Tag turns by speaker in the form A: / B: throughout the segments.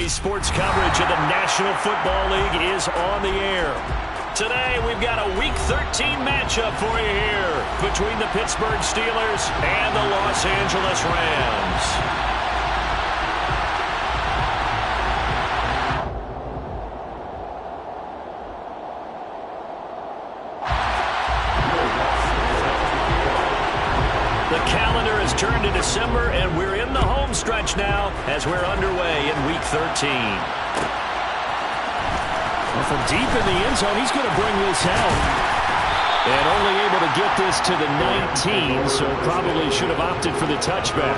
A: Today's sports coverage of the National Football League is on the air. Today, we've got a Week 13 matchup for you here between the Pittsburgh Steelers and the Los Angeles Rams. Turned to December, and we're in the home stretch now as we're underway in Week 13.
B: Well, from deep in the end zone, he's going to bring this out. And only able to get this to the 19, so probably should have opted for the touchback.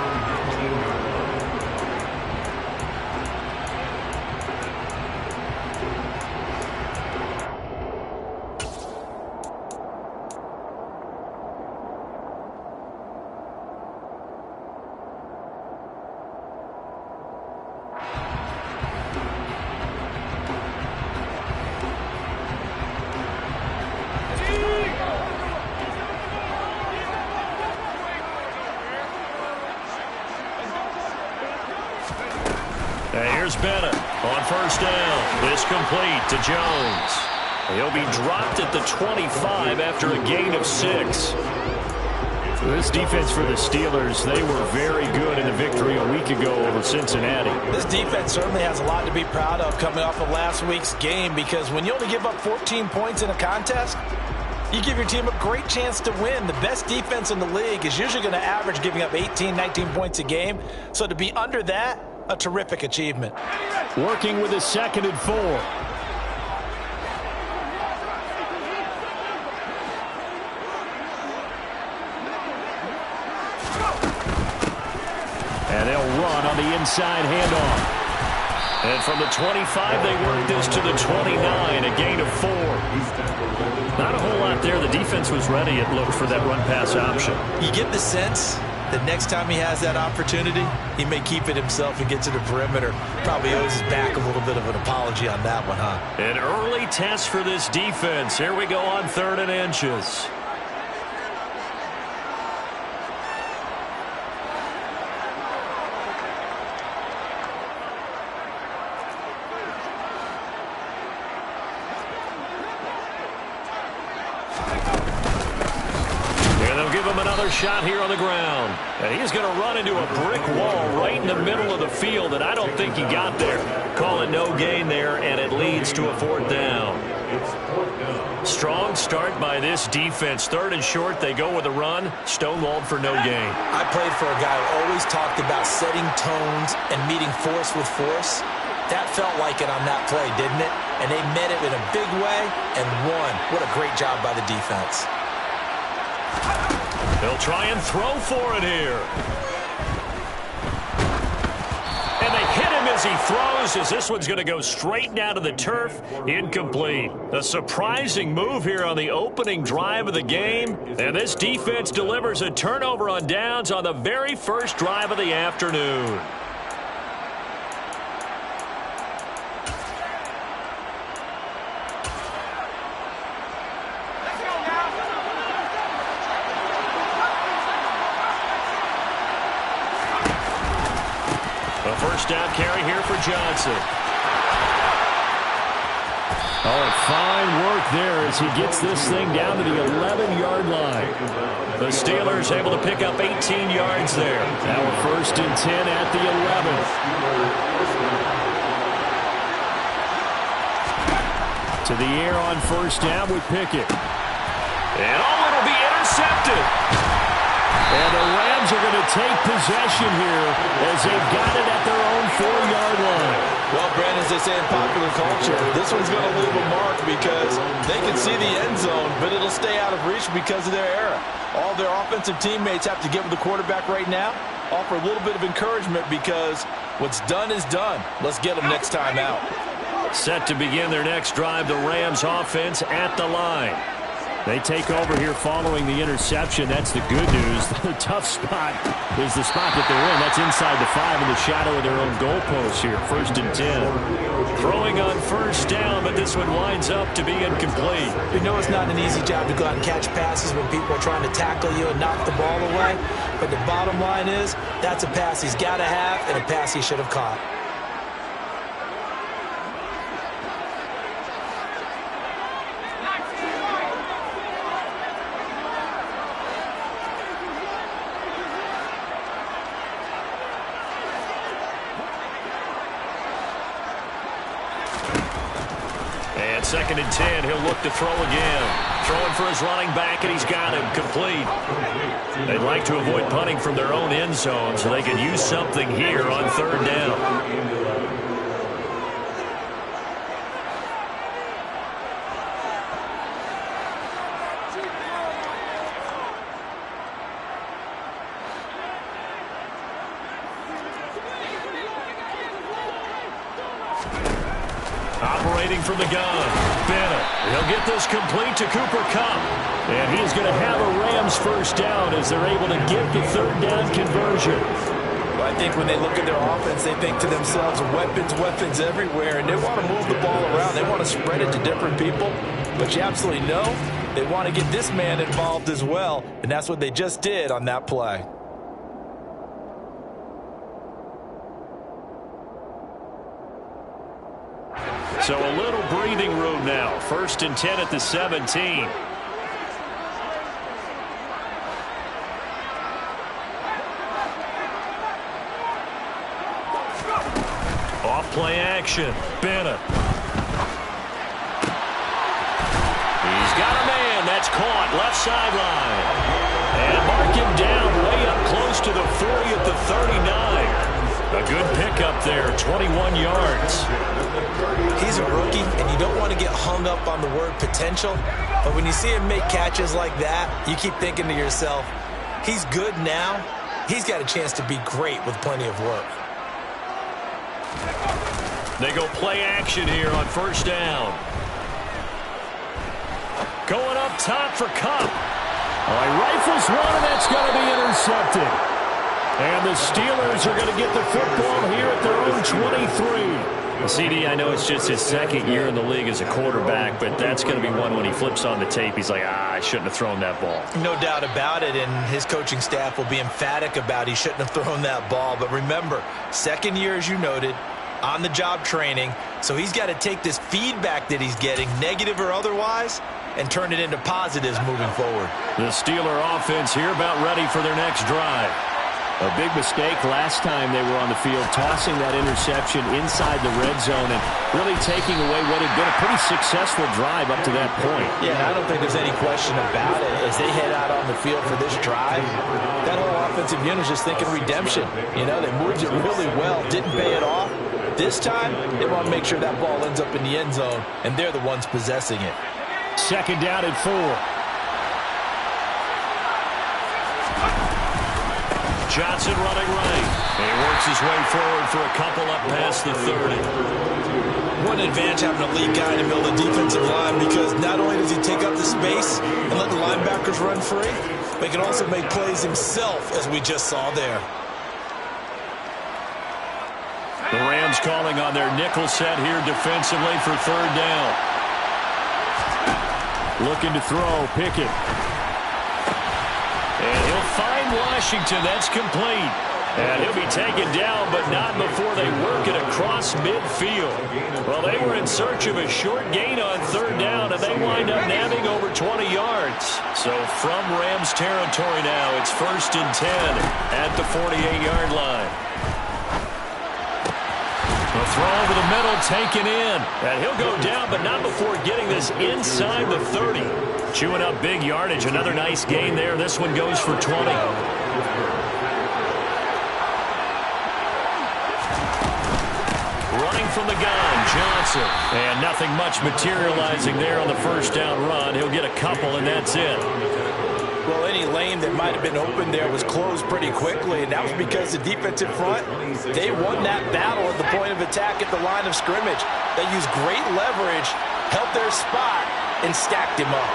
A: Here's Bennett on first down. This complete to Jones. He'll be dropped at the 25 after a gain of 6.
B: This defense for the Steelers, they were very good in the victory a week ago over Cincinnati.
C: This defense certainly has a lot to be proud of coming off of last week's game, because when you only give up 14 points in a contest, you give your team a great chance to win. The best defense in the league is usually going to average giving up 18, 19 points a game. So to be under that, a terrific achievement.
B: Working with a 2nd and 4. And they'll run on the inside handoff. And from the 25, they work this to the 29, a gain of 4. Not a whole lot there. The defense was ready, it looked, for that run-pass option.
C: You get the sense that next time he has that opportunity, he may keep it himself and get to the perimeter. Probably owes his back a little bit of an apology on that one, huh?
A: An early test for this defense. Here we go on 3rd and inches. Shot here on the ground, and he's going to run into a brick wall right in the middle of the field, and I don't think he got there. Call it no gain there, and it leads to a 4th down. Strong start by this defense. 3rd and short, they go with a run. Stonewalled for no gain.
C: I played for a guy who always talked about setting tones and meeting force with force. That felt like it on that play, didn't it? And they met it in a big way and won. What a great job by the defense.
A: They'll try and throw for it here. And they hit him as he throws, as this one's going to go straight down to the turf. Incomplete. A surprising move here on the opening drive of the game. And this defense delivers a turnover on downs on the very first drive of the afternoon. First down carry here for Johnson.
B: Oh, fine work there as he gets this thing down to the 11-yard line.
A: The Steelers able to pick up 18 yards there.
B: Now a 1st and 10 at the 11. To the air on 1st down with Pickett.
A: And it'll be intercepted.
B: And the Rams are going to take possession here as they've got it at their own 4-yard line.
C: Well, Brandon, as they say in popular culture, this one's going to leave a mark because they can see the end zone, but it'll stay out of reach because of their error. All their offensive teammates have to get with the quarterback right now, offer a little bit of encouragement because what's done is done. Let's get them next time out.
A: Set to begin their next drive, the Rams offense at the line.
B: They take over here following the interception. That's the good news. The tough spot is the spot that they're in. That's inside the 5 in the shadow of their own goalpost here. 1st and 10.
A: Throwing on 1st down, but this one winds up to be incomplete.
C: We know it's not an easy job to go out and catch passes when people are trying to tackle you and knock the ball away. But the bottom line is that's a pass he's got to have and a pass he should have caught.
A: 2nd and 10. He'll look to throw again. Throwing for his running back, and he's got him complete. They'd like to avoid punting from their own end zone so they can use something here on 3rd down. Operating from the gun, Bennett. He'll get this complete to Cooper Kupp. And he's going to have a Rams 1st down as they're able to get the 3rd down conversion.
C: Well, I think when they look at their offense, they think to themselves, weapons everywhere, and they want to move the ball around. They want to spread it to different people. But you absolutely know they want to get this man involved as well, and that's what they just did on that play.
A: So a little breathing room now. 1st and 10 at the 17. Off play action. Bennett. He's got a man. That's caught. Left sideline. And mark him down way up close to the 40 at the 39. A good pickup there, 21 yards.
C: He's a rookie, and you don't want to get hung up on the word potential. But when you see him make catches like that, you keep thinking to yourself, he's good now. He's got a chance to be great with plenty of work.
A: They go play action here on 1st down. Going up top for Kupp. He rifles one, and that's going to be intercepted. And the Steelers are going to get the football here at their own 23. CD, I know it's just his 2nd year in the league as a quarterback, but that's going to be one when he flips on the tape. He's like, I shouldn't have thrown that ball.
C: No doubt about it, and his coaching staff will be emphatic about he shouldn't have thrown that ball. But remember, 2nd year, as you noted, on-the-job training, so he's got to take this feedback that he's getting, negative or otherwise, and turn it into positives moving forward.
A: The Steeler offense here about ready for their next drive.
B: A big mistake last time they were on the field, tossing that interception inside the red zone and really taking away what had been a pretty successful drive up to that point.
C: Yeah, I don't think there's any question about it. As they head out on the field for this drive, that whole offensive unit is just thinking redemption. You know, they moved it really well, didn't pay it off. This time, they want to make sure that ball ends up in the end zone, and they're the ones possessing it.
B: 2nd down and 4.
A: Johnson running right. And he works his way forward for a couple up past the 30.
C: What an advantage having a lead guy to build a defensive line, because not only does he take up the space and let the linebackers run free, but he can also make plays himself, as we just saw there.
A: The Rams calling on their nickel set here defensively for 3rd down.
B: Looking to throw, Pickett.
A: And he'll find Washington. That's complete. And he'll be taken down, but not before they work it across midfield. Well, they were in search of a short gain on 3rd down, and they wind up nabbing over 20 yards. So from Rams territory now, it's 1st and 10 at the 48-yard line. The throw over the middle, taken in. And he'll go down, but not before getting this inside the 30. Chewing up big yardage. Another nice gain there. This one goes for 20. Running from the gun, Johnson. And nothing much materializing there on the 1st down run. He'll get a couple, and that's it.
C: Well, any lane that might have been open there was closed pretty quickly, and that was because the defensive front, they won that battle at the point of attack at the line of scrimmage. They used great leverage, held their spot, and stacked him up.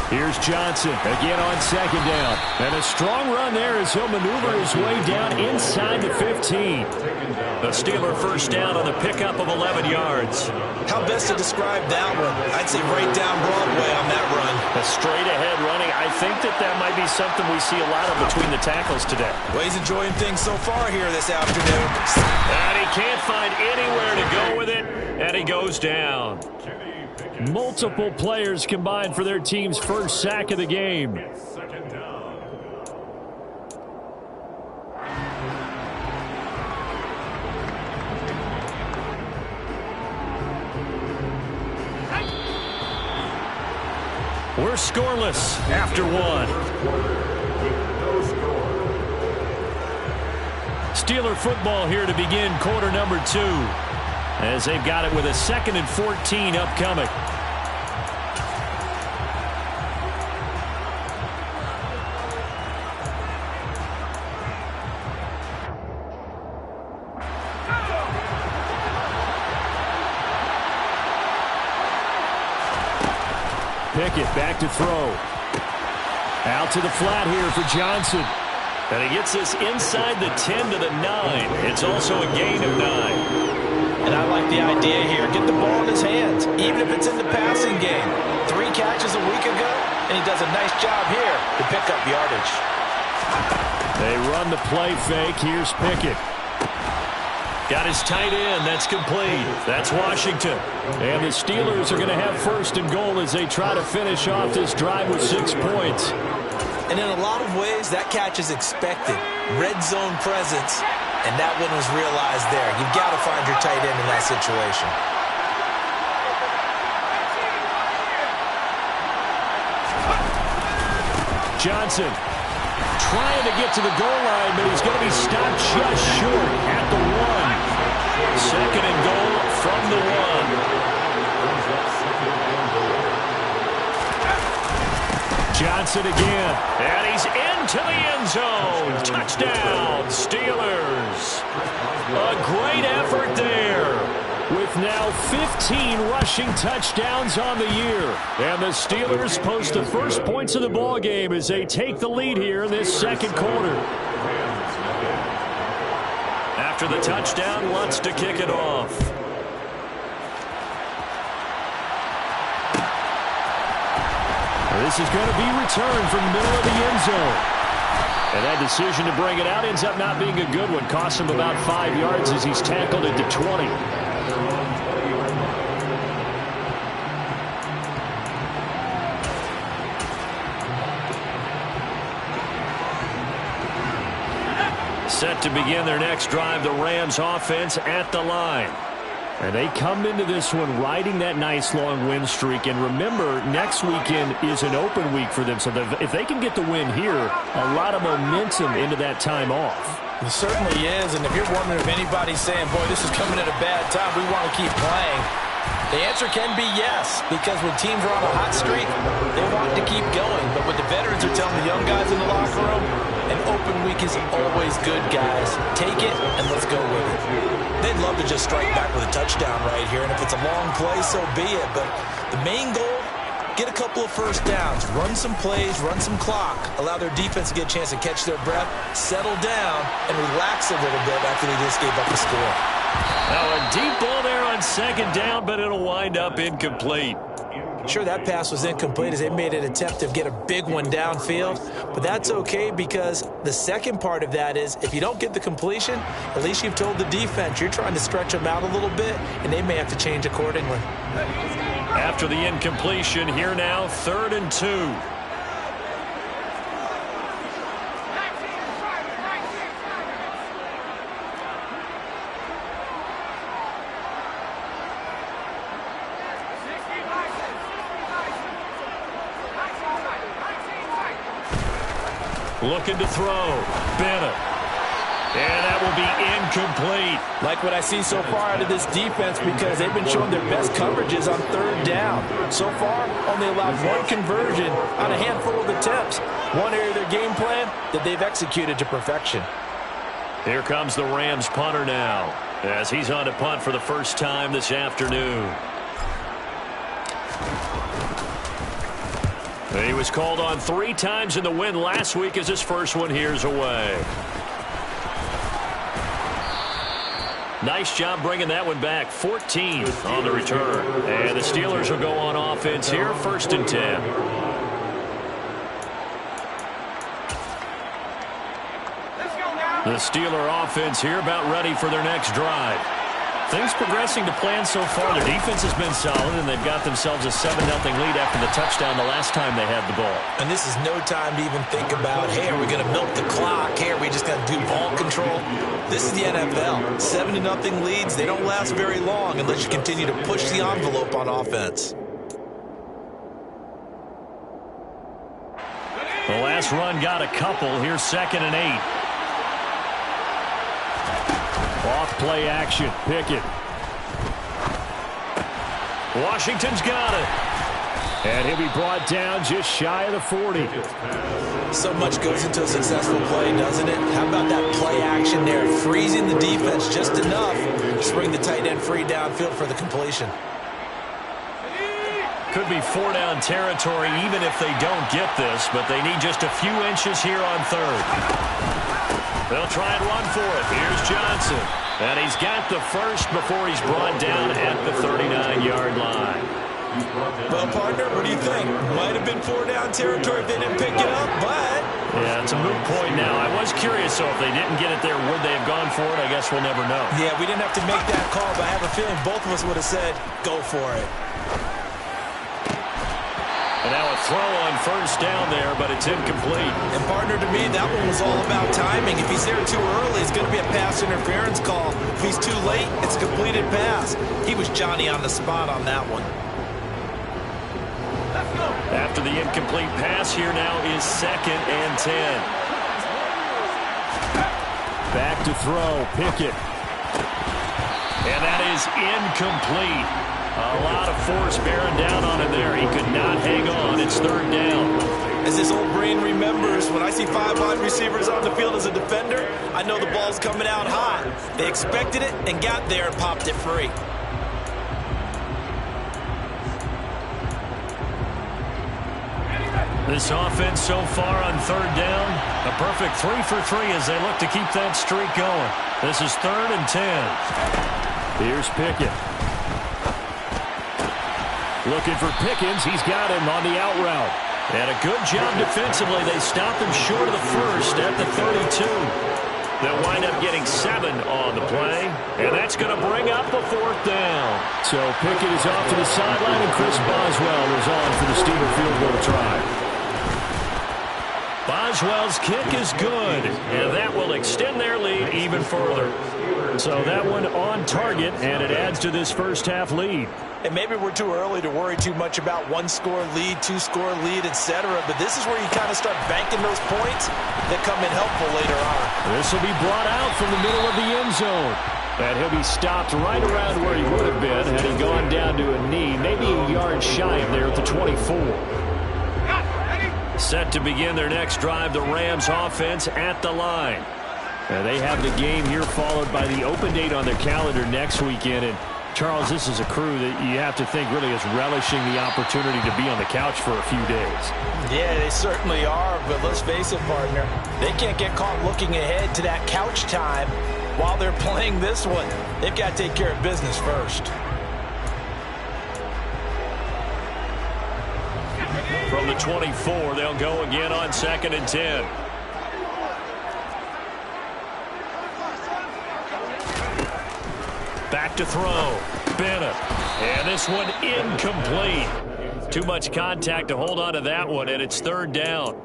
B: Here's Johnson again on 2nd down. And a strong run there as he'll maneuver his way down inside the 15.
A: The Steeler 1st down on the pickup of 11 yards.
C: How best to describe that one? I'd say right down Broadway on that run.
A: A straight ahead running. I think that might be something we see a lot of between the tackles today.
C: Well, he's enjoying things so far here this afternoon.
A: And he can't find anywhere to go with it, and he goes down.
B: Multiple players combined for their team's 1st sack of the game.
A: We're scoreless after one. Steeler football here to begin quarter number 2, as they've got it with a 2nd and 14 upcoming. Pickett back to throw. Out to the flat here for Johnson. And he gets this inside the 10 to the 9. It's also a gain of 9.
C: And I like the idea here. Get the ball in his hands, even if it's in the passing game. 3 catches a week ago, and he does a nice job here to pick up yardage.
A: They run the play fake. Here's Pickett. Got his tight end. That's complete. That's Washington. And the Steelers are going to have 1st and goal as they try to finish off this drive with 6 points.
C: And in a lot of ways, that catch is expected. Red zone presence, and that one was realized there. You've got to find your tight end in that situation.
A: Johnson trying to get to the goal line, but he's going to be stopped just short at the 1. 2nd and goal from the 1. Johnson again, and he's into the end zone. Touchdown, Steelers. A great effort there, with now 15 rushing touchdowns on the year. And the Steelers post the first points of the ball game as they take the lead here in this 2nd quarter. After the touchdown, Lutz to kick it off. This is going to be returned from the middle of the end zone. And that decision to bring it out ends up not being a good one. Costs him about 5 yards as he's tackled at the 20. Set to begin their next drive, the Rams offense at the line. And they come into this one riding that nice long win streak. And remember, next weekend is an open week for them. So if they can get the win here, a lot of momentum into that time off.
C: It certainly is. And if you're wondering if anybody's saying, boy, this is coming at a bad time, we want to keep playing, the answer can be yes. Because when teams are on a hot streak, they want to keep going. But what the veterans are telling the young guys in the locker room, an open week is always good, guys. Take it, and let's go with it. They'd love to just strike back with a touchdown right here, and if it's a long play, so be it. But the main goal, get a couple of first downs, run some plays, run some clock, allow their defense to get a chance to catch their breath, settle down, and relax a little bit after they just gave up a score.
A: Now a deep ball there on 2nd down, but it'll wind up incomplete.
C: Sure, that pass was incomplete as they made an attempt to get a big one downfield, but that's okay because the second part of that is if you don't get the completion, at least you've told the defense you're trying to stretch them out a little bit, and they may have to change accordingly.
A: After the incompletion, here now, 3rd and 2. Looking to throw. Bennett. And that will be incomplete.
C: Like what I see so far out of this defense because they've been showing their best coverages on 3rd down. So far, only allowed 1 conversion on a handful of attempts. One area of their game plan that they've executed to perfection.
A: Here comes the Rams punter now as he's on to punt for the first time this afternoon. He was called on 3 times in the win last week as his first one here's away. Nice job bringing that one back. 14th on the return. And the Steelers will go on offense here, 1st and 10. The Steeler offense here about ready for their next drive. Things progressing to plan so far. Their defense has been solid, and they've got themselves a 7-0 lead after the touchdown the last time they had the ball.
C: And this is no time to even think about, hey, are we going to milk the clock? Hey, are we just going to do ball control? This is the NFL. 7-0 leads, they don't last very long unless you continue to push the envelope on offense.
B: The last run got a couple. Here's 2nd and 8. Off play action. Pickett. Washington's got it. And he'll be brought down just shy of the 40.
C: So much goes into a successful play, doesn't it? How about that play action there? Freezing the defense just enough to bring the tight end free downfield for the completion.
A: Could be 4-down territory even if they don't get this, but they need just a few inches here on 3rd. They'll try and run for it. Here's Johnson. And he's got the first before he's brought down at the 39-yard line.
C: Well, partner, what do you think? Might have been 4-down territory if they didn't pick it up, but...
A: Yeah, it's a moot point now. I was curious, so if they didn't get it there, would they have gone for it? I guess we'll never know.
C: Yeah, we didn't have to make that call, but I have a feeling both of us would have said, go for it.
A: And now a throw on 1st down there, but it's incomplete.
C: And partner, to me, that one was all about timing. If he's there too early, it's going to be a pass interference call. If he's too late, it's a completed pass. He was Johnny on the spot on that one.
A: After the incomplete pass, here now is 2nd and 10.
B: Back to throw. Pickett.
A: And that is incomplete. A lot of force bearing down on him there. He could not hang on. It's 3rd down.
C: As his old brain remembers, when I see 5 wide receivers on the field as a defender, I know the ball's coming out hot. They expected it and got there and popped it free.
A: This offense so far on 3rd down, a perfect 3 for 3 as they look to keep that streak going. This is 3rd and 10.
B: Here's Pickett. Looking for Pickens. He's got him on the out route.
A: And a good job defensively. They stop him short of the 1st at the 32. They'll wind up getting 7 on the play. And that's going to bring up a 4th down.
B: So Pickett is off to the sideline, and Chris Boswell is on for the Steeler field goal try.
A: Boswell's kick is good, and that will extend their lead even further.
B: So that one on target, and it adds to this first half lead.
C: And maybe we're too early to worry too much about 1-score lead, 2-score lead, etc. But this is where you kind of start banking those points that come in helpful later on.
B: This will be brought out from the middle of the end zone. And he'll be stopped right around where he would have been had he gone down to a knee, maybe a yard shy of there at the 24.
A: Set to begin their next drive, the Rams offense at the line.
B: And they have the game here followed by the open date on their calendar next weekend. And Charles, this is a crew that you have to think really is relishing the opportunity to be on the couch for a few days.
C: Yeah, they certainly are, but let's face it, partner. They can't get caught looking ahead to that couch time while they're playing this one. They've got to take care of business first.
A: From the 24, they'll go again on 2nd and 10. Back to throw. Bennett. And this one incomplete. Too much contact to hold on to that one, and it's 3rd down.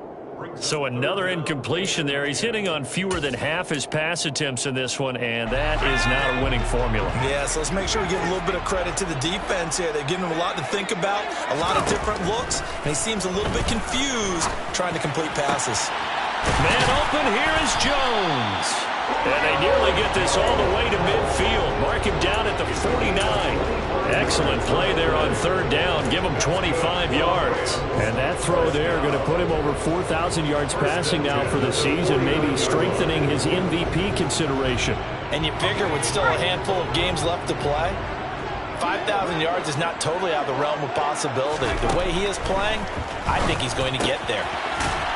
A: So another incompletion there. He's hitting on fewer than half his pass attempts in this one, and that is not a winning formula.
C: Yeah, so let's make sure we give a little bit of credit to the defense here. They've given him a lot to think about, a lot of different looks, and he seems a little bit confused trying to complete passes.
A: Man open, here is Jones. And they nearly get this all the way to midfield. Mark him down at the 49. Excellent play there on 3rd down. Give him 25 yards.
B: And that throw there going to put him over 4,000 yards passing now for the season, maybe strengthening his MVP consideration.
C: And you figure with still a handful of games left to play, 5,000 yards is not totally out of the realm of possibility. The way he is playing, I think he's going to get there.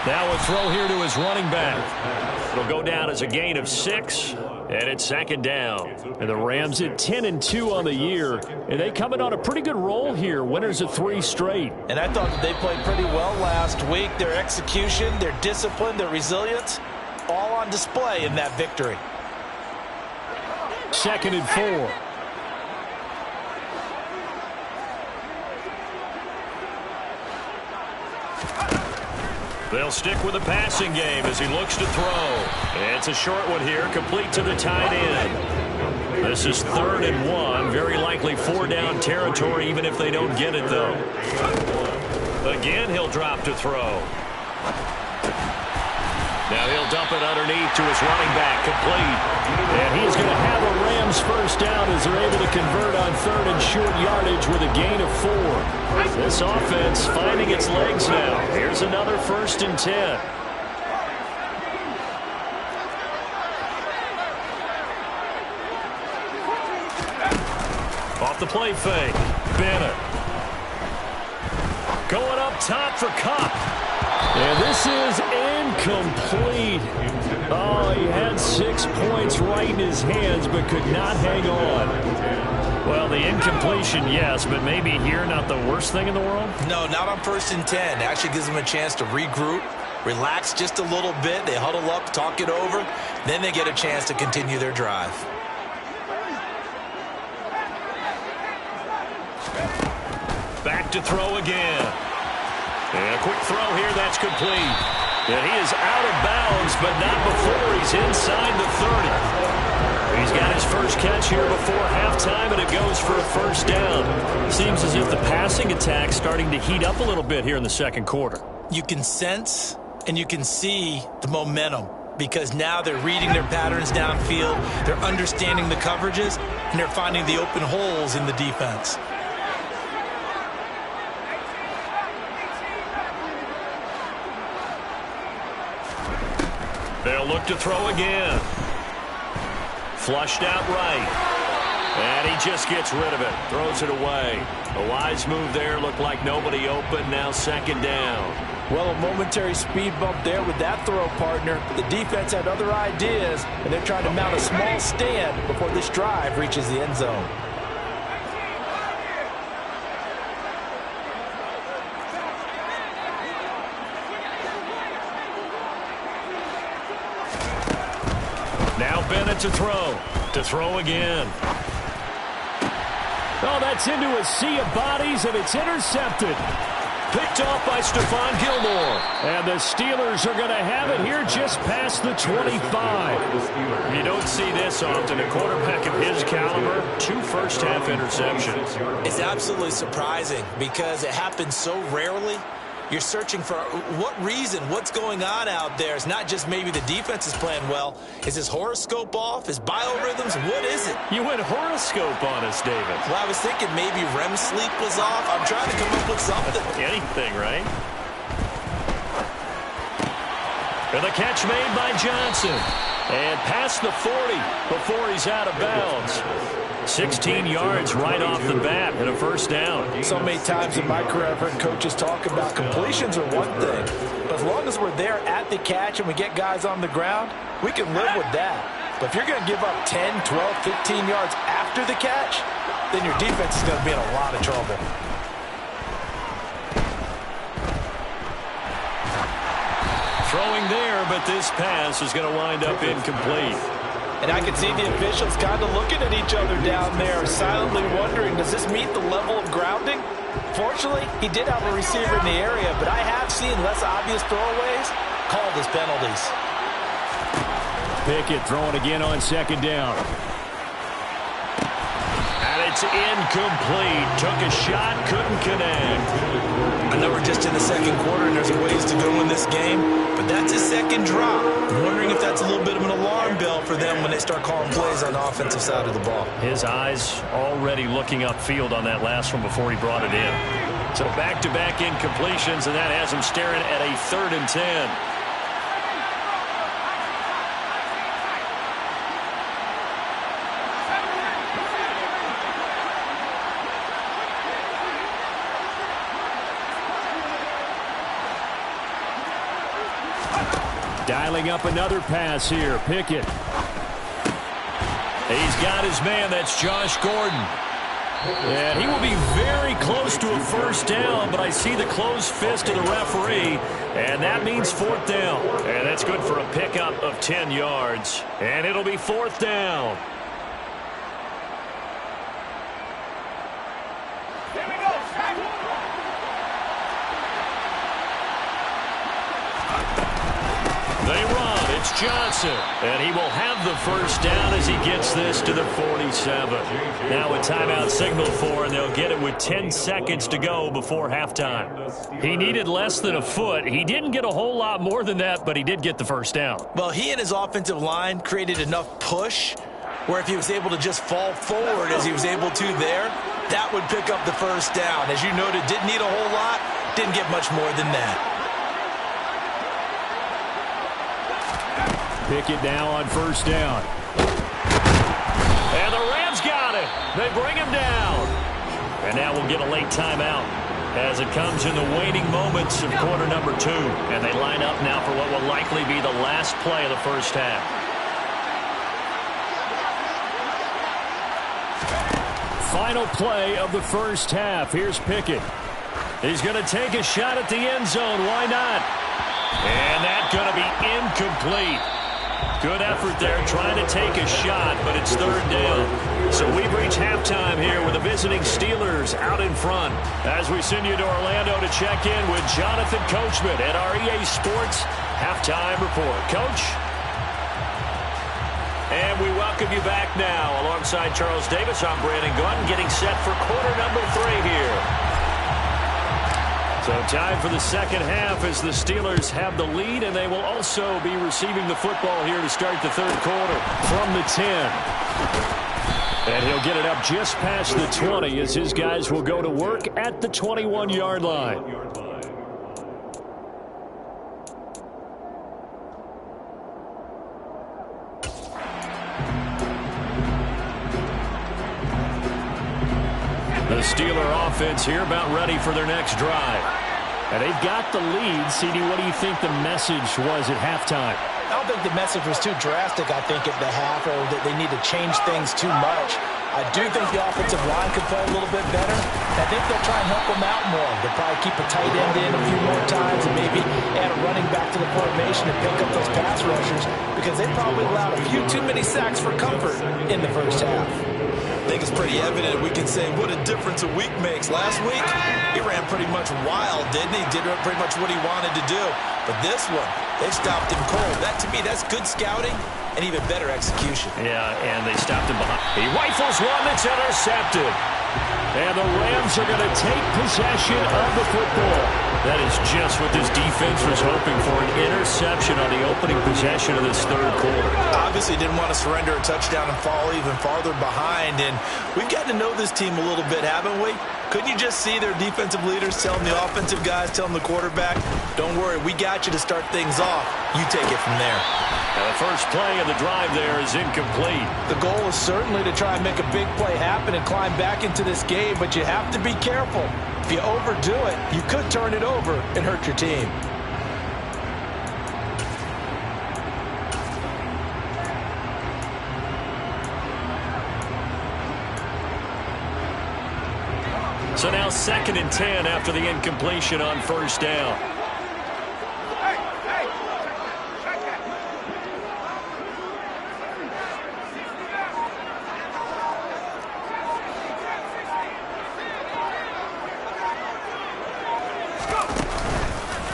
A: Now a throw here to his running back. It'll go down as a gain of 6, and it's 2nd down.
B: And the Rams at 10-2 on the year, and they coming on a pretty good roll here. Winners of 3 straight.
C: And I thought that they played pretty well last week. Their execution, their discipline, their resilience, all on display in that victory.
B: 2nd and 4.
A: They'll stick with the passing game as he looks to throw. It's a short one here, complete to the tight end. This is 3rd and 1, very likely 4-down territory even if they don't get it, though. Again, he'll drop to throw. Now he'll dump it underneath to his running back, complete.
B: And he's going to have a Rams first down as they're able to convert on third and short yardage with a gain of 4.
A: This offense finding its legs now. Here's another 1st and 10. Off the play fake. Bennett. Going up top for Cup.
B: And this is incomplete. Oh, he had 6 points right in his hands, but could not hang on.
A: Well, the incompletion, yes, but maybe here not the worst thing in the world?
C: No, not on 1st and 10. It actually gives them a chance to regroup, relax just a little bit. They huddle up, talk it over. Then they get a chance to continue their drive.
A: Back to throw again. And a quick throw here, that's complete. And he is out of bounds, but not before he's inside the 30. He's got his first catch here before halftime, and it goes for a first down.
B: Seems as if the passing attack's starting to heat up a little bit here in the second quarter.
C: You can sense and you can see the momentum because now they're reading their patterns downfield, they're understanding the coverages, and they're finding the open holes in the defense.
A: They'll look to throw again. Flushed out right. And he just gets rid of it. Throws it away. A wise move there. Looked like nobody open. Now 2nd down.
C: Well, a momentary speed bump there with that throw, partner. The defense had other ideas, and they're trying to mount a small stand before this drive reaches the end zone.
A: Now Bennett to throw. To throw again.
B: Oh, that's into a sea of bodies, and it's intercepted.
A: Picked off by Stephon Gilmore.
B: And the Steelers are going to have it here just past the 25.
A: You don't see this often. A quarterback of his caliber, 2 first-half interceptions.
C: It's absolutely surprising because it happens so rarely. You're searching for what reason, what's going on out there. It's not just maybe the defense is playing well. Is his horoscope off? His biorhythms? What is it?
A: You went horoscope on us, David.
C: Well, I was thinking maybe REM sleep was off. I'm trying to come up with something.
A: Anything, right? And the catch made by Johnson. And past the 40 before he's out of bounds. 16 yards right off the bat and a first down.
C: So many times in my career I've heard coaches talk about completions are one thing. But as long as we're there at the catch and we get guys on the ground, we can live with that. But if you're going to give up 10, 12, 15 yards after the catch, then your defense is going to be in a lot of trouble.
A: Throwing there, but this pass is going to wind up incomplete.
C: And I can see the officials kind of looking at each other down there, silently wondering, does this meet the level of grounding? Fortunately, he did have a receiver in the area, but I have seen less obvious throwaways called as penalties.
B: Pickett throwing again on 2nd down.
A: And it's incomplete. Took a shot, couldn't connect.
C: I know we're just in the second quarter and there's a ways to go in this game, but that's his second drop. I'm wondering if that's a little bit of an alarm bell for them when they start calling plays on the offensive side of the ball.
A: His eyes already looking upfield on that last one before he brought it in. So back-to-back incompletions, and that has him staring at a 3rd and 10.
B: Dialing up another pass here. Pickett.
A: He's got his man. That's Josh Gordon.
B: And he will be very close to a first down, but I see the closed fist of the referee, and that means 4th down.
A: And that's good for a pickup of 10 yards. And it'll be 4th down. They run. It's Johnson. And he will have the first down as he gets this to the 47. Now a timeout signal for, and they'll get it with 10 seconds to go before halftime. He needed less than a foot. He didn't get a whole lot more than that, but he did get the first down.
C: Well, he and his offensive line created enough push where if he was able to just fall forward as he was able to there, that would pick up the first down. As you noted, didn't need a whole lot, didn't get much more than that.
B: Pickett now on first down.
A: And the Rams got it. They bring him down. And now we'll get a late timeout as it comes in the waning moments of quarter number 2. And they line up now for what will likely be the last play of the first half.
B: Final play of the first half. Here's Pickett.
A: He's going to take a shot at the end zone. Why not? And that's going to be incomplete. Good effort there trying to take a shot, but it's third down. So we've reached halftime here with the visiting Steelers out in front. As we send you to Orlando to check in with Jonathan Coachman at our EA Sports Halftime Report. Coach? And we welcome you back now. Alongside Charles Davis, I'm Brandon Gaudin, getting set for quarter number 3 here. So time for the second half as the Steelers have the lead, and they will also be receiving the football here to start the third quarter from the 10. And he'll get it up just past the 20 as his guys will go to work at the 21-yard line. The Steeler offense here about ready for their next drive. And they've got the lead. CD, what do you think the message was at halftime?
D: I don't think the message was too drastic, I think, at the half, or that they need to change things too much. I do think the offensive line could play a little bit better. I think they'll try and help them out more. They'll probably keep a tight end in a few more times and maybe add a running back to the formation and pick up those pass rushers because they probably allowed a few too many sacks for comfort in the first half.
C: I think it's pretty evident. We can say what a difference a week makes. Last week, he ran pretty much wild, didn't he? Did pretty much what he wanted to do. But this one, they stopped him cold. That, to me, that's good scouting and even better execution.
A: Yeah, and they stopped him behind. He rifles one that's intercepted. And the Rams are going to take possession of the football. That is just what this defense was hoping for, an interception on the opening possession of this third quarter.
C: Obviously didn't want to surrender a touchdown and fall even farther behind. And we've gotten to know this team a little bit, haven't we? Couldn't you just see their defensive leaders telling the offensive guys, telling the quarterback, don't worry, we got you to start things off. You take it from there.
A: Now the first play of the drive there is incomplete.
D: The goal is certainly to try and make a big play happen and climb back into this game, but you have to be careful. If you overdo it, you could turn it over and hurt your team.
A: So now 2nd and 10 after the incompletion on first down.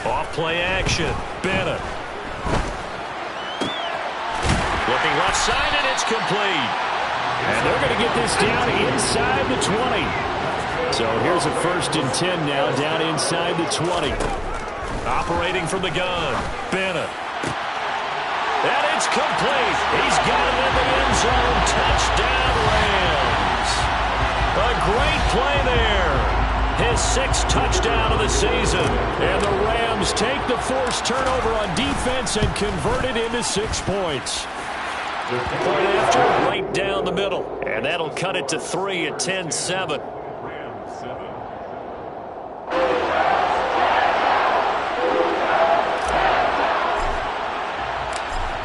A: Off-play action. Bennett. Looking left side, and it's complete.
B: And they're going to get this down inside the 20. So here's a 1st and 10 now, down inside the 20.
A: Operating from the gun. Bennett. And it's complete. He's got it in the end zone. Touchdown, Rams. A great play there. His 6th touchdown of the season. And the Rams take the forced turnover on defense and convert it into 6 points. Point after, right down the middle. And that'll cut it to 3 at 10-7.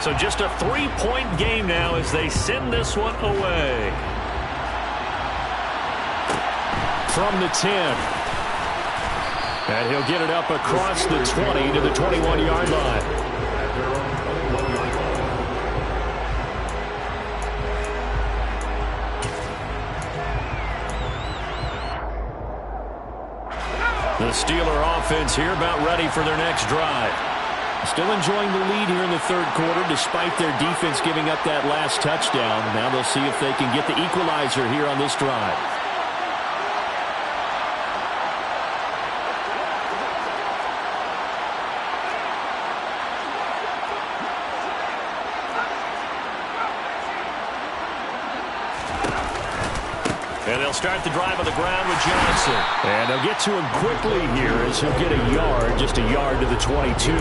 A: So just a 3-point game now as they send this one away.
B: From the 10. And he'll get it up across the 20 to the 21-yard line. The Steeler offense here about ready for their next drive. Still enjoying the lead here in the third quarter despite their defense giving up that last touchdown. Now they'll see if they can get the equalizer here on this drive.
A: And they'll start the drive on the ground with Johnson.
B: And they'll get to him quickly here as he'll get a yard, just a yard to the 22.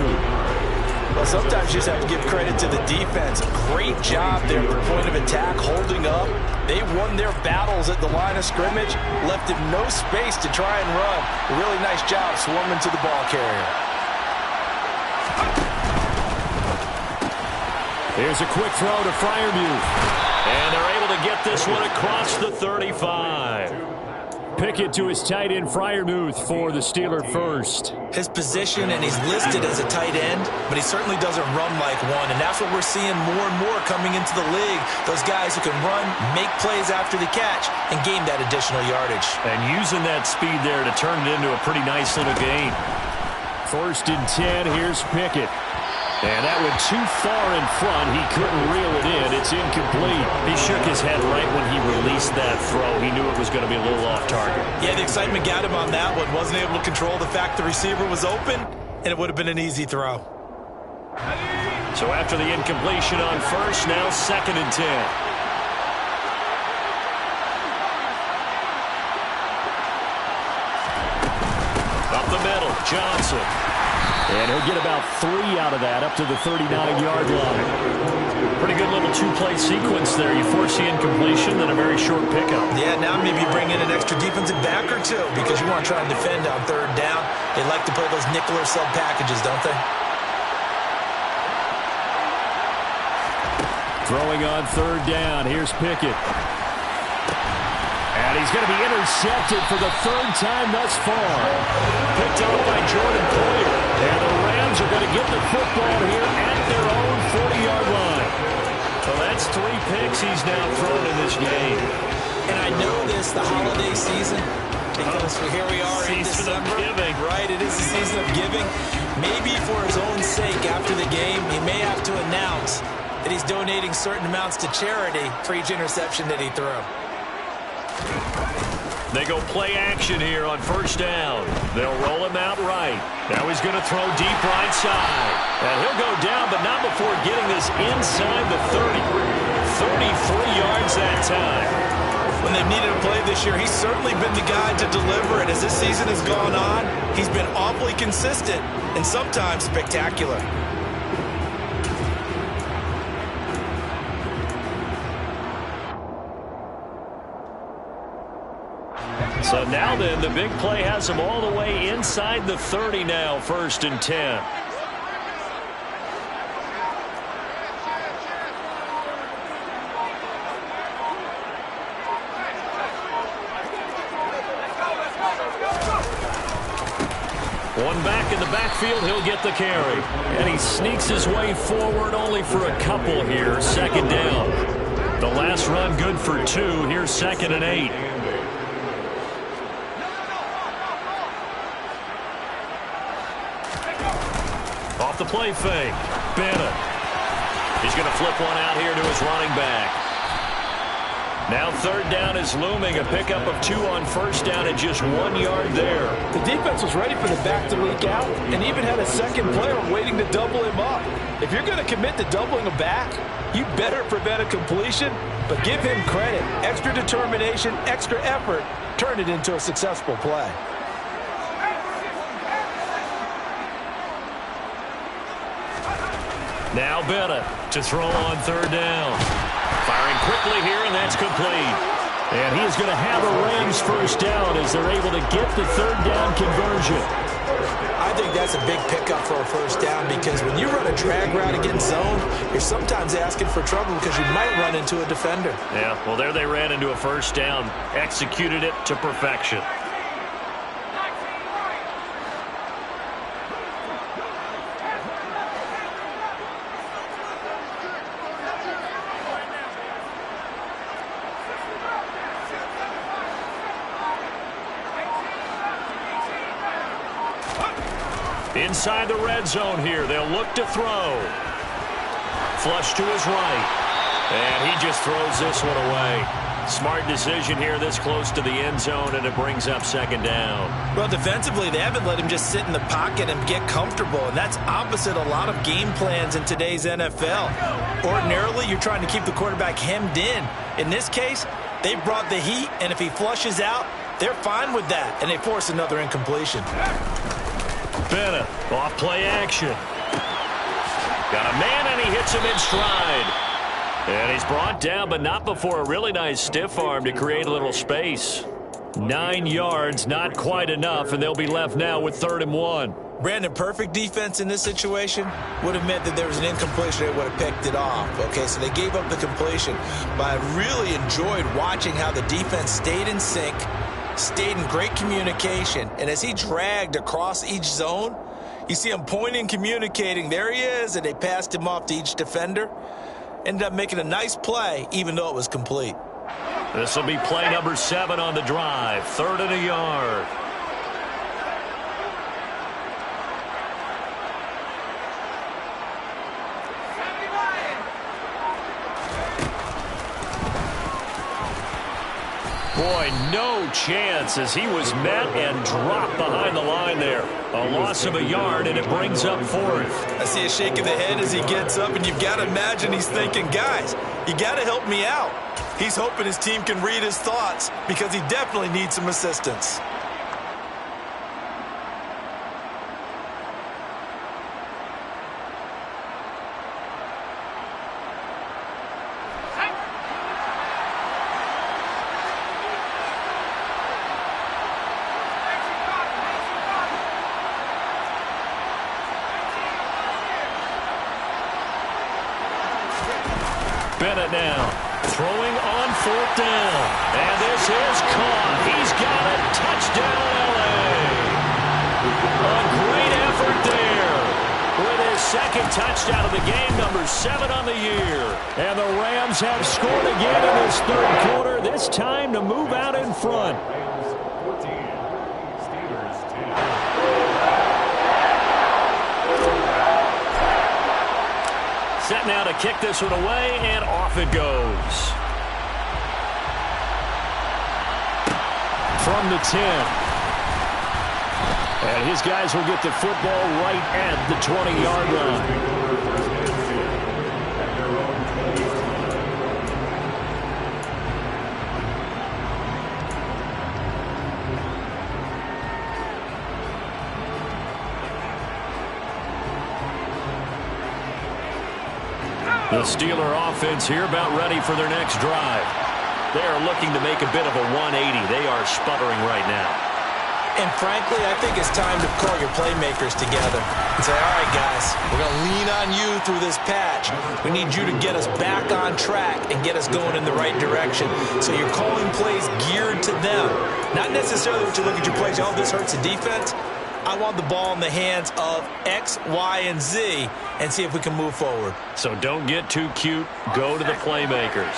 D: Well, sometimes you just have to give credit to the defense. Great job there at the point of attack, holding up. They won their battles at the line of scrimmage, left him no space to try and run. A really nice job swarming to the ball carrier.
B: Here's a quick throw to Freiermuth.
A: And they're able to get this one across the 35.
B: Pickett to his tight end, Freiermuth, for the Steeler first.
D: His position, and he's listed as a tight end, but he certainly doesn't run like one, and that's what we're seeing more and more coming into the league. Those guys who can run, make plays after the catch, and gain that additional yardage.
A: And using that speed there to turn it into a pretty nice little gain.
B: 1st and 10, here's Pickett. And that went too far in front. He couldn't reel it in. It's incomplete.
A: He shook his head right when he released that throw. He knew it was going to be a little off target.
D: Yeah, the excitement got him on that one. Wasn't able to control the fact the receiver was open, and it would have been an easy throw.
A: So after the incompletion on first, now 2nd and 10. Up the middle, Johnson.
B: And he'll get about 3 out of that, up to the 39-yard line.
A: Pretty good little two-play sequence there. You force the incompletion, then a very short pickup.
D: Yeah, now maybe bring in an extra defensive back or two because you want to try and defend on 3rd down. They like to play those nickel or sub packages, don't they?
B: Throwing on 3rd down. Here's Pickett. And he's going to be intercepted for the 3rd time thus far.
A: Picked up by Jordan Poyer.
B: And the Rams are going to get the football here at their own 40-yard line.
A: Well, that's 3 picks he's now thrown in this game.
D: And I know this, the holiday season, because here we are in
A: December.
D: Season of giving. Right, it is the season of giving. Maybe for his own sake after the game, he may have to announce that he's donating certain amounts to charity for each interception that he threw.
A: They go play action here on 1st down. They'll roll him out right. Now he's going to throw deep right side. And he'll go down, but not before getting this inside the 30. 33 yards that time.
D: When they've needed a play this year, he's certainly been the guy to deliver it. As this season has gone on, he's been awfully consistent and sometimes spectacular.
A: So now then, the big play has him all the way inside the 30 now, 1st and 10. One back in the backfield, he'll get the carry. And he sneaks his way forward only for a couple here, 2nd down. The last run good for 2. Here's 2nd and 8. Off the play fake. Bennett. He's going to flip one out here to his running back. Now 3rd down is looming. A pickup of 2 on 1st down and just 1 yard there.
D: The defense was ready for the back to leak out and even had a second player waiting to double him up. If you're going to commit to doubling a back, you better prevent a completion, but give him credit. Extra determination, extra effort, turn it into a successful play.
A: Now Bennett to throw on 3rd down. Firing quickly here, and that's complete.
B: And he is going to have a Rams 1st down as they're able to get the 3rd down conversion.
D: I think that's a big pickup for a 1st down because when you run a drag route against zone, you're sometimes asking for trouble because you might run into a defender.
A: Yeah, well, there they ran into a 1st down. Executed it to perfection. Inside the red zone here, they'll look to throw. Flush to his right. And he just throws this one away. Smart decision here this close to the end zone, and it brings up second down.
D: Well, defensively, they haven't let him just sit in the pocket and get comfortable, and that's opposite a lot of game plans in today's NFL. Ordinarily, you're trying to keep the quarterback hemmed in. In this case, they brought the heat, and if he flushes out, they're fine with that, and they force another incompletion.
A: Bennett, off play action. Got a man, and he hits him in stride. And he's brought down, but not before a really nice stiff arm to create a little space. 9 yards, not quite enough, and they'll be left now with 3rd and 1.
D: Brandon, perfect defense in this situation would have meant that there was an incompletion. They would have picked it off. Okay, so they gave up the completion. But I really enjoyed watching how the defense stayed in sync, stayed in great communication, and as he dragged across each zone, you see him pointing, communicating. There he is, and they passed him off to each defender. Ended up making a nice play, even though it was complete.
A: This will be play number 7 on the drive. 3rd and a yard. Boy, no chance as he was met and dropped behind the line there. A loss of a yard, and it brings up 4th.
D: I see a shake of the head as he gets up, and you've got to imagine he's thinking, guys, you got to help me out. He's hoping his team can read his thoughts because he definitely needs some assistance.
A: Bennett now throwing on 4th down. And this is caught. He's got it. Touchdown, L.A. A great effort there with his 2nd touchdown of the game, number 7 on the year. And the Rams have scored again in this 3rd quarter, this time to move out in front. Set now to kick this one away, and off it goes. From the 10. And his guys will get the football right at the 20-yard line. The Steeler offense here about ready for their next drive. They are looking to make a bit of a 180. They are sputtering right now.
D: And frankly, I think it's time to call your playmakers together and say, all right, guys, we're going to lean on you through this patch. We need you to get us back on track and get us going in the right direction. So you're calling plays geared to them. Not necessarily what you look at your plays, oh, this hurts the defense. I want the ball in the hands of X, Y, and Z and see if we can move forward.
A: So don't get too cute. Go to the playmakers.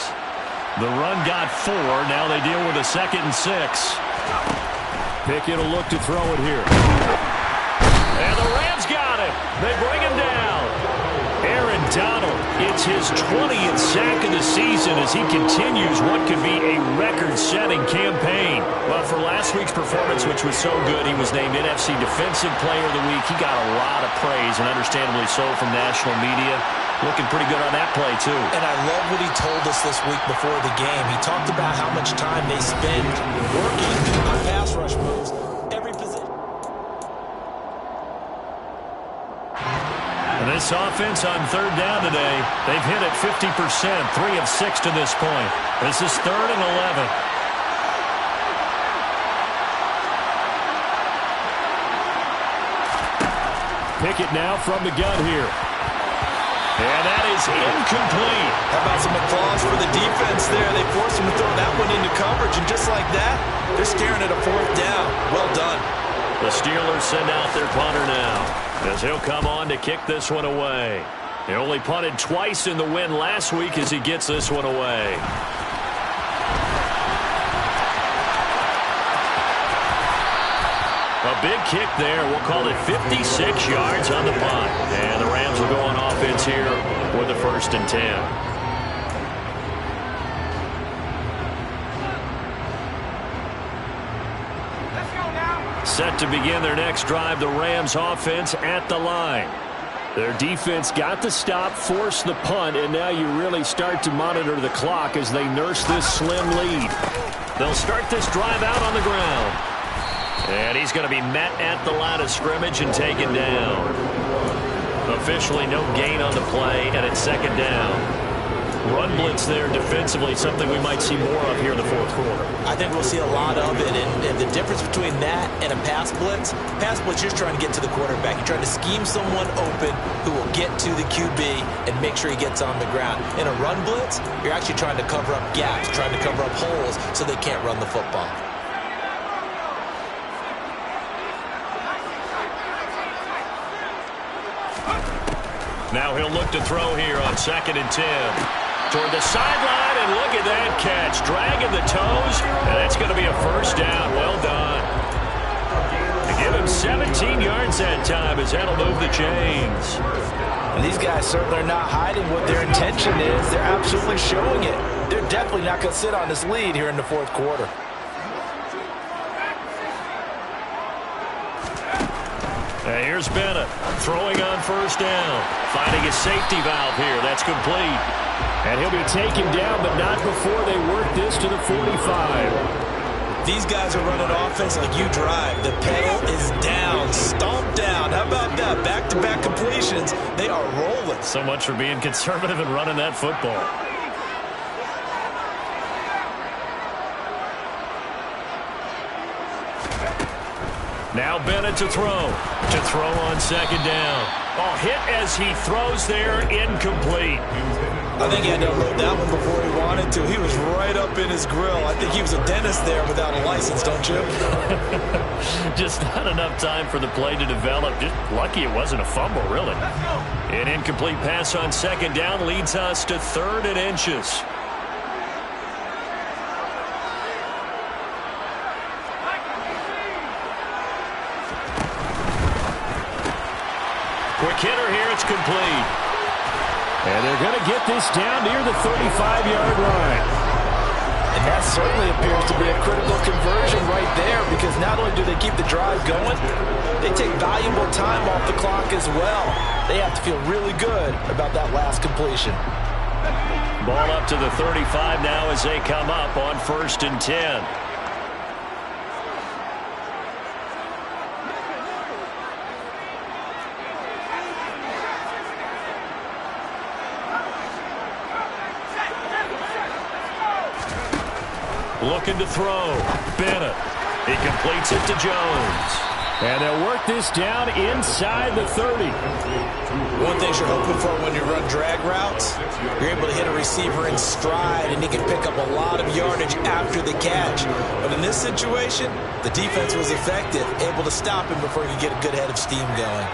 A: The run got 4. Now they deal with a 2nd and 6. Pickett will look to throw it here. And the Rams got it. They bring him down. Aaron Donald, it's his 20th sack of the season as he continues what could be a record-setting campaign. Well, for last week's performance, which was so good, he was named NFC Defensive Player of the Week. He got a lot of praise, and understandably so, from national media. Looking pretty good on that play, too.
D: And I love what he told us this week before the game. He talked about how much time they spend working on pass rush moves. Every position.
A: And this offense on 3rd down today, they've hit it 50%, 3 of 6 to this point. This is 3rd and 11. Pickett now from the gun here. And that is incomplete.
D: How about some applause for the defense there? They forced him to throw that one into coverage, and just like that, they're staring at a 4th down. Well done.
A: The Steelers send out their punter now, as he'll come on to kick this one away. He only punted twice in the win last week as he gets this one away. A big kick there. We'll call it 56 yards on the punt. And the Rams will go on offense here with a 1st and 10. Set to begin their next drive, the Rams offense at the line. Their defense got the stop, forced the punt, and now you really start to monitor the clock as they nurse this slim lead. They'll start this drive out on the ground. And he's going to be met at the line of scrimmage and taken down. Officially no gain on the play, and it's 2nd down. Run blitz there defensively, something we might see more of here in the 4th quarter.
D: I think we'll see a lot of it, and the difference between that and a pass blitz, you're trying to get to the quarterback. You're trying to scheme someone open who will get to the QB and make sure he gets on the ground. In a run blitz, you're actually trying to cover up gaps, trying to cover up holes so they can't run the football.
A: Now he'll look to throw here on 2nd and 10. Toward the sideline, and look at that catch. Dragging the toes, and that's going to be a 1st down. Well done. To give him 17 yards that time as that'll move the chains.
D: And these guys certainly are not hiding what their intention is. They're absolutely showing it. They're definitely not going to sit on this lead here in the 4th quarter.
A: And here's Bennett throwing on 1st down. Finding a safety valve here. That's complete.
B: And he'll be taken down, but not before they work this to the 45.
D: These guys are running offense like you drive. The pedal is down, stomped down. How about that? Back-to-back completions. They are rolling.
A: So much for being conservative and running that football. Now Bennett to throw. To throw on 2nd down. Oh, hit as he throws there, incomplete.
D: I think he had to unload that one before he wanted to. He was right up in his grill. I think he was a dentist there without a license, don't you?
A: Just not enough time for the play to develop. Just lucky it wasn't a fumble, really. An incomplete pass on 2nd down leads us to 3rd and inches. Quick hitter here, it's complete.
B: And they're going to get this down near the 35-yard line.
D: And that certainly appears to be a critical conversion right there, because not only do they keep the drive going, they take valuable time off the clock as well. They have to feel really good about that last completion.
A: Ball up to the 35 now as they come up on 1st and 10. Looking to throw. Bennett. He completes it to Jones.
B: And they'll work this down inside the 30.
D: One thing you're hoping for when you run drag routes, you're able to hit a receiver in stride, and he can pick up a lot of yardage after the catch. But in this situation, the defense was effective, able to stop him before he could get a good head of steam going.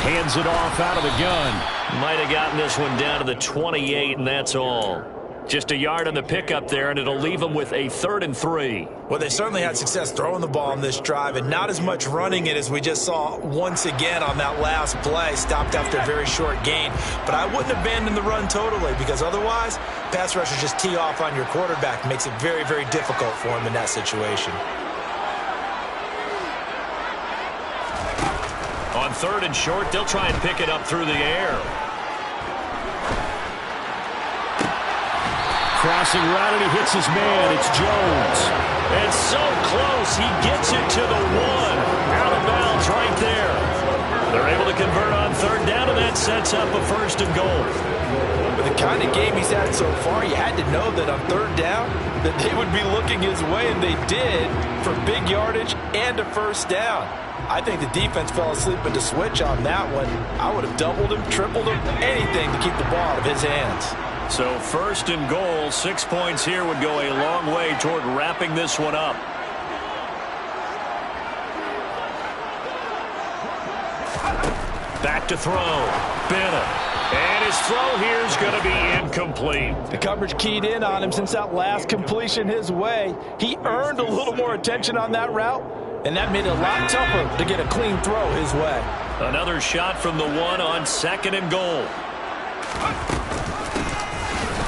B: Hands it off out of the gun.
A: Might have gotten this one down to the 28, and that's all. Just a yard on the pickup there, and it'll leave them with a 3rd and 3.
D: Well, they certainly had success throwing the ball on this drive, and not as much running it as we just saw once again on that last play. Stopped after a very short gain. But I wouldn't abandon the run totally, because otherwise, pass rushers just tee off on your quarterback. Makes it very, very difficult for him in that situation.
A: On 3rd and short, they'll try and pick it up through the air.
B: Crossing route, and he hits his man. It's Jones.
A: And so close, he gets it to the 1. Out of bounds right there. They're able to convert on 3rd down, and that sets up a 1st and goal.
D: With the kind of game he's had so far, you had to know that on 3rd down, that they would be looking his way, and they did, for big yardage and a 1st down. I think the defense fell asleep at the switch on that one. I would have doubled him, tripled him, anything to keep the ball out of his hands.
A: So 1st and goal, 6 points here would go a long way toward wrapping this one up. Back to throw. Bennett. And his throw here is going to be incomplete.
D: The coverage keyed in on him since that last completion his way. He earned a little more attention on that route, and that made it a lot tougher to get a clean throw his way.
A: Another shot from the one on 2nd and goal.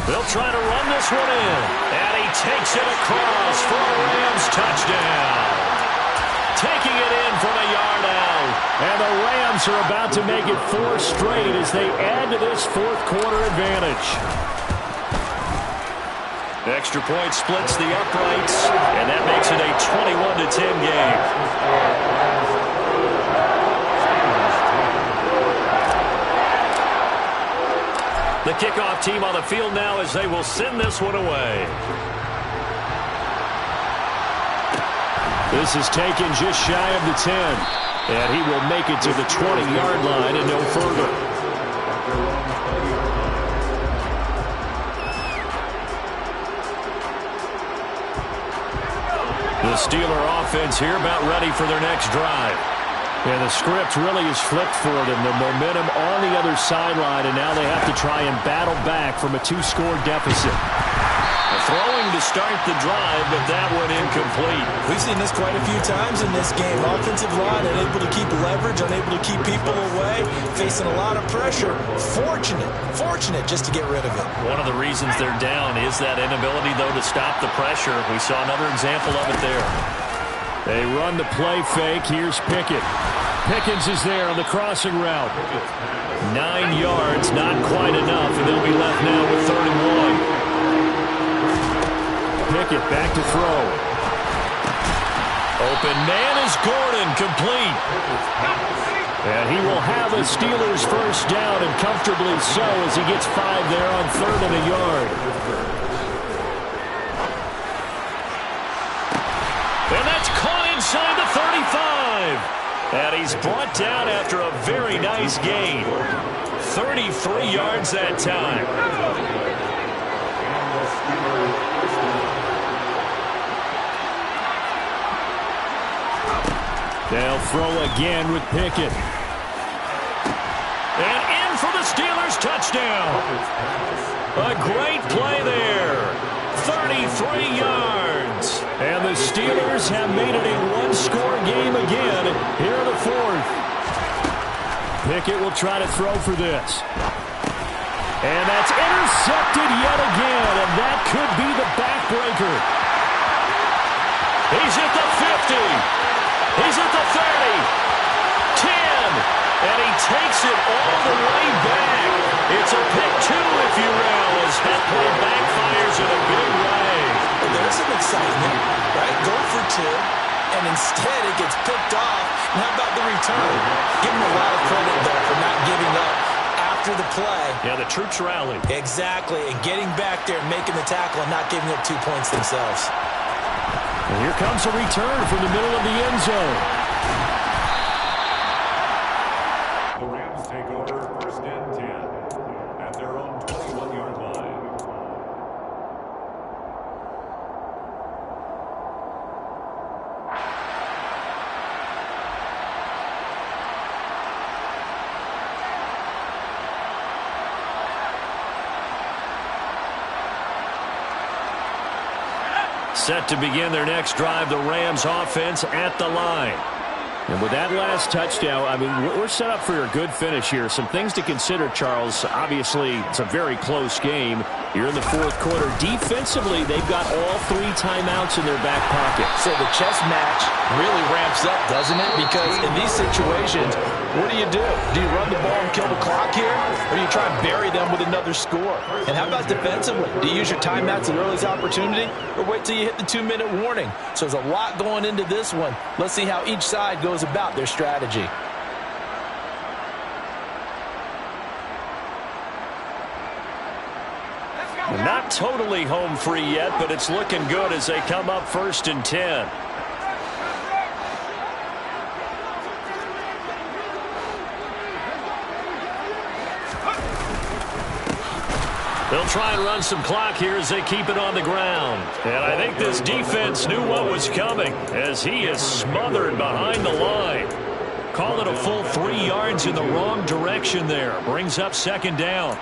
A: They'll try to run this one in. And he takes it across for a Rams touchdown. Taking it in from a yard out.
B: And the Rams are about to make it 4 straight as they add to this 4th quarter advantage.
A: Extra point splits the uprights, and that makes it a 21-10 game. The kickoff team on the field now as they will send this one away.
B: This is taken just shy of the 10. And he will make it to the 20-yard line and no further.
A: The Steeler offense here about ready for their next drive.
B: And the script really is flipped for them. The momentum on the other sideline, and now they have to try and battle back from a 2-score deficit.
A: Throwing to start the drive, but that one incomplete.
D: We've seen this quite a few times in this game. Offensive line unable to keep leverage, unable to keep people away, facing a lot of pressure. Fortunate just to get rid of it.
A: One of the reasons they're down is that inability, though, to stop the pressure. We saw another example of it there.
B: They run the play fake. Here's Pickett. Pickens is there on the crossing route.
A: 9 yards, not quite enough, and they'll be left now with 3rd and 1.
B: Pickett back to throw.
A: Open man is Gordon, complete.
B: And he will have a Steelers first down, and comfortably so as he gets 5 there on 3rd and a yard.
A: And that's caught inside the 35. And he's brought down after a very nice gain. 33 yards that time.
B: They'll throw again with Pickett.
A: And in for the Steelers touchdown. A great play there. 33 yards.
B: And the Steelers have made it a 1-score game again here in the 4th. Pickett will try to throw for this. And that's intercepted yet again, and that could be the backbreaker.
A: He's at the 50. He's at the 30, 10, and he takes it all the way back. It's a pick 2, if you will, as that play backfires in a big way.
D: There's some excitement, right? Go for 2, and instead it gets picked off. And how about the return? Give him a lot of credit, though, for not giving up after the play.
A: Yeah, the troops rallied.
D: Exactly, and getting back there and making the tackle and not giving up 2 points themselves.
B: And here comes a return from the middle of the end zone.
E: The Rams take over 1st and 10 at their own 21-yard line.
A: Set to begin their next drive, the Rams offense at the line.
B: And with that last touchdown, I mean, we're set up for a good finish here. Some things to consider, Charles. Obviously, it's a very close game. You're in the 4th quarter. Defensively, they've got all 3 timeouts in their back pocket.
D: So the chess match really ramps up, doesn't it? Because in these situations, what do? Do you run the ball and kill the clock here? Or do you try and bury them with another score? And how about defensively? Do you use your timeouts at earliest opportunity? Or wait till you hit the 2-minute warning? So there's a lot going into this one. Let's see how each side goes about their strategy.
A: Not totally home free yet, but it's looking good as they come up 1st and 10. They'll try and run some clock here as they keep it on the ground. And I think this defense knew what was coming as he is smothered behind the line. Call it a full 3 yards in the wrong direction there. Brings up second down.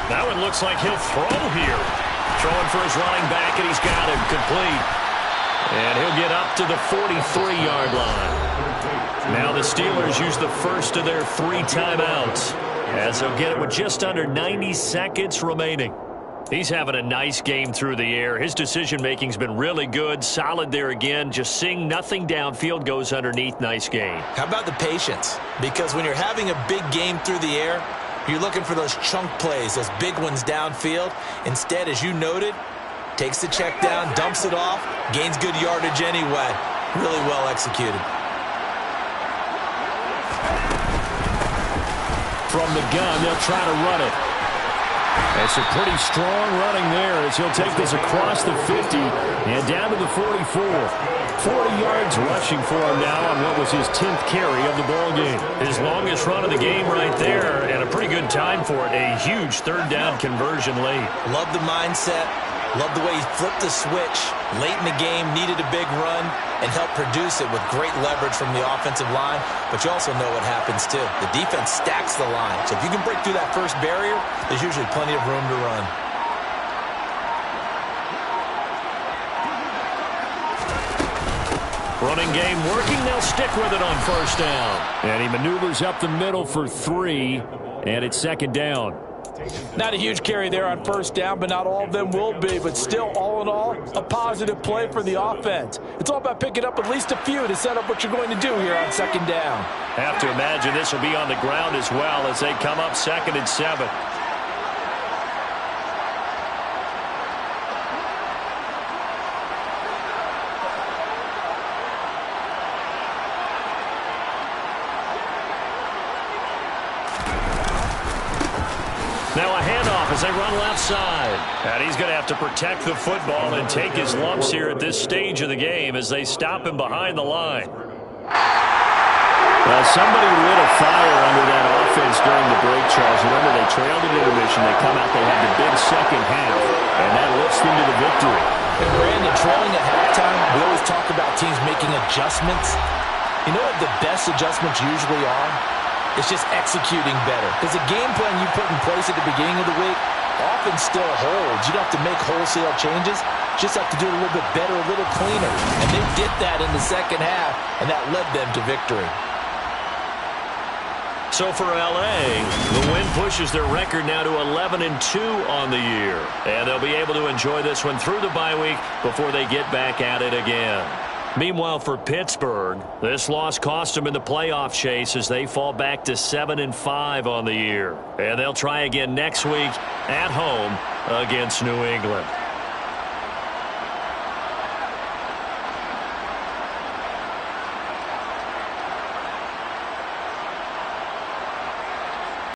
A: Now it looks like he'll throw here. Throwing for his running back, and he's got him complete. And he'll get up to the 43-yard line. Now the Steelers use the first of their 3 timeouts, as they'll get it with just under 90 seconds remaining. He's having a nice game through the air. His decision-making's been really good, solid there again. Just seeing nothing downfield goes underneath. Nice game.
D: How about the patience? Because when you're having a big game through the air, you're looking for those chunk plays, those big ones downfield. Instead, as you noted, takes the check down, dumps it off, gains good yardage anyway. Really well executed.
B: From the gun, they'll try to run it. It's a pretty strong running there as he'll take this across the 50 and down to the 44. 40 yards rushing for him now on what was his 10th carry of the ball game.
A: His longest run of the game right there, and a pretty good time for it. A huge third down conversion late.
D: Love the mindset. Love the way he flipped the switch late in the game, needed a big run, and helped produce it with great leverage from the offensive line. But you also know what happens, too. The defense stacks the line. So if you can break through that first barrier, there's usually plenty of room to run.
A: Running game working. They'll stick with it on first down.
B: And he maneuvers up the middle for 3, and it's second down.
D: Not a huge carry there on first down, but not all of them will be. But still, all in all, a positive play for the offense. It's all about picking up at least a few to set up what you're going to do here on second down.
A: Have to imagine this will be on the ground as well as they come up 2nd and 7. Now a handoff as they run left side. And he's going to have to protect the football and take his lumps here at this stage of the game as they stop him behind the line.
B: Well, somebody lit a fire under that offense during the break, Charles. Remember, they trailed at intermission. They come out, they had the big second half, and that lifts them to the victory.
D: And Brandon, trailing at halftime, we always talk about teams making adjustments. You know what the best adjustments usually are? It's just executing better. Because the game plan you put in place at the beginning of the week often still holds. You don't have to make wholesale changes. You just have to do it a little bit better, a little cleaner. And they did that in the second half, and that led them to victory.
A: So for L.A., the win pushes their record now to 11-2 on the year. And they'll be able to enjoy this one through the bye week before they get back at it again. Meanwhile, for Pittsburgh, this loss cost them in the playoff chase as they fall back to 7-5 on the year. And they'll try again next week at home against New England.